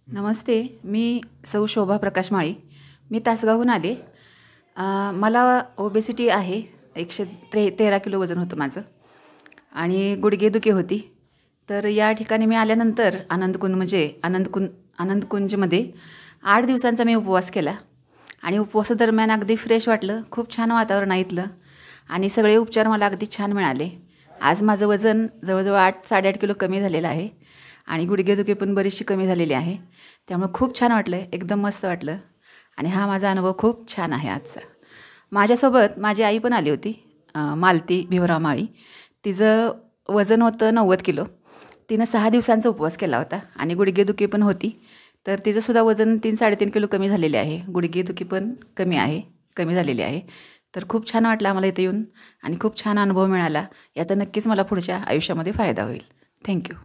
नमस्ते. मी सौ शोभा प्रकाश माळी. मी तासगावहून आले. मला ओबेसिटी आहे. 113 किलो वजन होतं माझं आणि गुडघेदुखी होती. तर या ठिकाणी मी आल्यानंतर आनंदकुंजमध्ये 8 दिवसांचा मी उपवास केला आणि उपवासादरम्यान अगदी फ्रेश वाटलं. खूप छान वातावरण आहे इथलं आणि सगळे उपचार मला अगदी छान मिळाले. आज माझं वजन जवळजवळ 8-8.5 किलो कमी झालेलं आहे आणि गुडघेदुखी पण बरीचशी कमी झालेली आहे. त्यामुळे खूप छान वाटलं, एकदम मस्त वाटलं आणि हा माझा अनुभव खूप छान आहे आजचा. माझ्यासोबत माझी आई पण आली होती, मालती भिवराव माळी. तिचं वजन होतं 90 किलो. तिनं 6 दिवसांचा उपवास केला होता आणि गुडघेदुखी पण होती. तर तिचंसुद्धा वजन 3-3.5 किलो कमी झालेले आहे. गुडघेदुखी पण कमी झालेली आहे. तर खूप छान वाटलं आम्हाला इथे येऊन आणि खूप छान अनुभव मिळाला. याचा नक्कीच मला पुढच्या आयुष्यामध्ये फायदा होईल. थँक्यू.